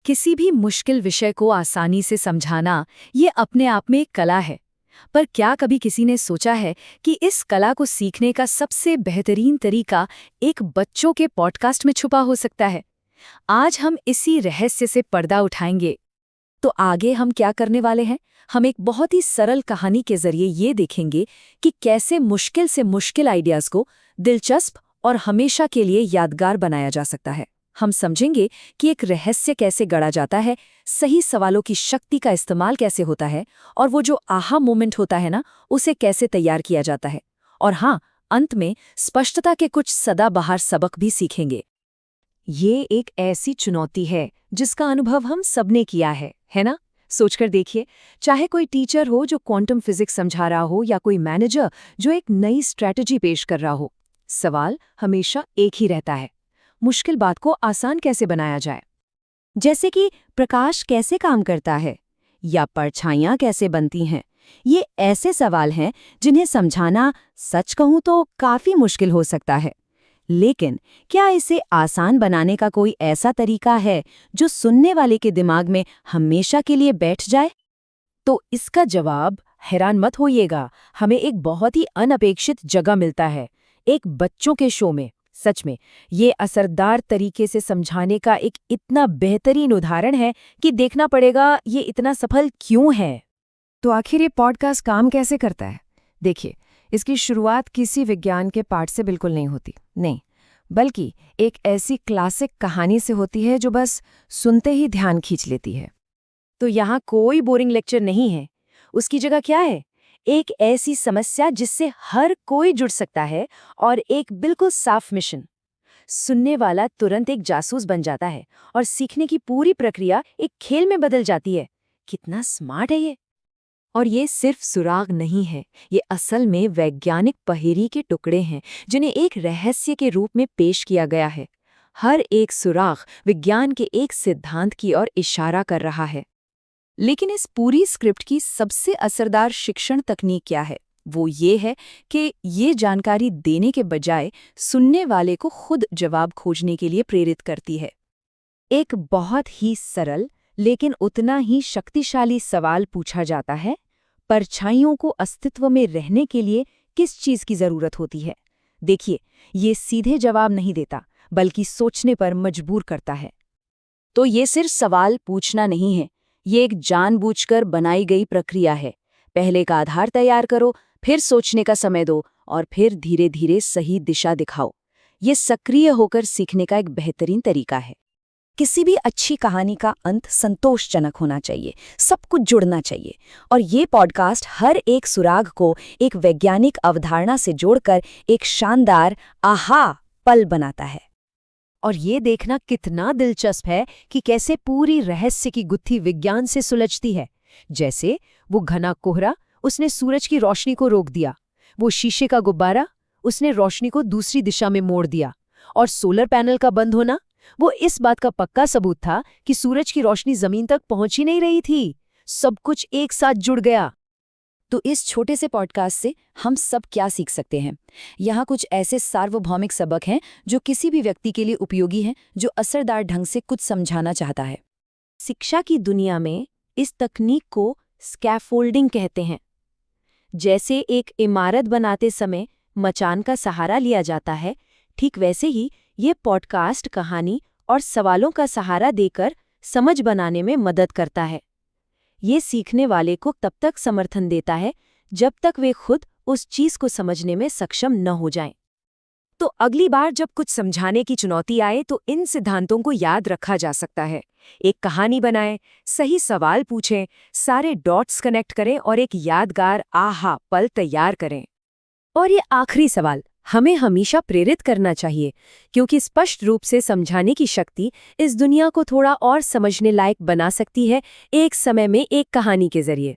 किसी भी मुश्किल विषय को आसानी से समझाना ये अपने आप में एक कला है। पर क्या कभी किसी ने सोचा है कि इस कला को सीखने का सबसे बेहतरीन तरीका एक बच्चों के पॉडकास्ट में छुपा हो सकता है? आज हम इसी रहस्य से पर्दा उठाएंगे। तो आगे हम क्या करने वाले हैं? हम एक बहुत ही सरल कहानी के जरिए ये देखेंगे कि कैसे मुश्किल से मुश्किल आइडियाज़ को दिलचस्प और हमेशा के लिए यादगार बनाया जा सकता है। हम समझेंगे कि एक रहस्य कैसे गढ़ा जाता है, सही सवालों की शक्ति का इस्तेमाल कैसे होता है और वो जो आहा मोमेंट होता है ना, उसे कैसे तैयार किया जाता है। और हाँ, अंत में स्पष्टता के कुछ सदाबहार सबक भी सीखेंगे। ये एक ऐसी चुनौती है जिसका अनुभव हम सबने किया है ना? सोचकर देखिए, चाहे कोई टीचर हो जो क्वांटम फिजिक्स समझा रहा हो या कोई मैनेजर जो एक नई स्ट्रैटेजी पेश कर रहा हो, सवाल हमेशा एक ही रहता है, मुश्किल बात को आसान कैसे बनाया जाए। जैसे कि प्रकाश कैसे काम करता है या परछाइयाँ कैसे बनती हैं। ये ऐसे सवाल हैं जिन्हें समझाना, सच कहूँ तो, काफ़ी मुश्किल हो सकता है। लेकिन क्या इसे आसान बनाने का कोई ऐसा तरीका है जो सुनने वाले के दिमाग में हमेशा के लिए बैठ जाए? तो इसका जवाब, हैरान मत होइएगा, हमें एक बहुत ही अनपेक्षित जगह मिलता है, एक बच्चों के शो में। सच में, ये असरदार तरीके से समझाने का एक इतना बेहतरीन उदाहरण है कि देखना पड़ेगा ये इतना सफल क्यों है। तो आखिर ये पॉडकास्ट काम कैसे करता है? देखिए, इसकी शुरुआत किसी विज्ञान के पाठ से बिल्कुल नहीं होती, नहीं, बल्कि एक ऐसी क्लासिक कहानी से होती है जो बस सुनते ही ध्यान खींच लेती है। तो यहाँ कोई बोरिंग लेक्चर नहीं है। उसकी जगह क्या है? एक ऐसी समस्या जिससे हर कोई जुड़ सकता है और एक बिल्कुल साफ मिशन। सुनने वाला तुरंत एक जासूस बन जाता है और सीखने की पूरी प्रक्रिया एक खेल में बदल जाती है। कितना स्मार्ट है ये! और ये सिर्फ सुराग नहीं है, ये असल में वैज्ञानिक पहेली के टुकड़े हैं जिन्हें एक रहस्य के रूप में पेश किया गया है। हर एक सुराग विज्ञान के एक सिद्धांत की ओर इशारा कर रहा है। लेकिन इस पूरी स्क्रिप्ट की सबसे असरदार शिक्षण तकनीक क्या है? वो ये है कि ये जानकारी देने के बजाय सुनने वाले को खुद जवाब खोजने के लिए प्रेरित करती है। एक बहुत ही सरल लेकिन उतना ही शक्तिशाली सवाल पूछा जाता है, परछाइयों को अस्तित्व में रहने के लिए किस चीज की जरूरत होती है? देखिए, ये सीधे जवाब नहीं देता, बल्कि सोचने पर मजबूर करता है। तो ये सिर्फ सवाल पूछना नहीं है, ये एक जानबूझकर बनाई गई प्रक्रिया है। पहले का आधार तैयार करो, फिर सोचने का समय दो और फिर धीरे धीरे सही दिशा दिखाओ। ये सक्रिय होकर सीखने का एक बेहतरीन तरीका है। किसी भी अच्छी कहानी का अंत संतोषजनक होना चाहिए, सब कुछ जुड़ना चाहिए, और ये पॉडकास्ट हर एक सुराग को एक वैज्ञानिक अवधारणा से जोड़कर एक शानदार आहा पल बनाता है। और ये देखना कितना दिलचस्प है कि कैसे पूरी रहस्य की गुत्थी विज्ञान से सुलझती है। जैसे वो घना कोहरा, उसने सूरज की रोशनी को रोक दिया। वो शीशे का गुब्बारा, उसने रोशनी को दूसरी दिशा में मोड़ दिया। और सोलर पैनल का बंद होना, वो इस बात का पक्का सबूत था कि सूरज की रोशनी जमीन तक पहुंच ही नहीं रही थी। सब कुछ एक साथ जुड़ गया। तो इस छोटे से पॉडकास्ट से हम सब क्या सीख सकते हैं? यहाँ कुछ ऐसे सार्वभौमिक सबक हैं जो किसी भी व्यक्ति के लिए उपयोगी हैं जो असरदार ढंग से कुछ समझाना चाहता है। शिक्षा की दुनिया में इस तकनीक को स्कैफोल्डिंग कहते हैं। जैसे एक इमारत बनाते समय मचान का सहारा लिया जाता है, ठीक वैसे ही ये पॉडकास्ट कहानी और सवालों का सहारा देकर समझ बनाने में मदद करता है। ये सीखने वाले को तब तक समर्थन देता है जब तक वे खुद उस चीज को समझने में सक्षम न हो जाएं। तो अगली बार जब कुछ समझाने की चुनौती आए तो इन सिद्धांतों को याद रखा जा सकता है। एक कहानी बनाएं, सही सवाल पूछें, सारे डॉट्स कनेक्ट करें और एक यादगार आहा पल तैयार करें। और ये आखिरी सवाल हमें हमेशा प्रेरित करना चाहिए, क्योंकि स्पष्ट रूप से समझाने की शक्ति इस दुनिया को थोड़ा और समझने लायक बना सकती है, एक समय में एक कहानी के जरिए।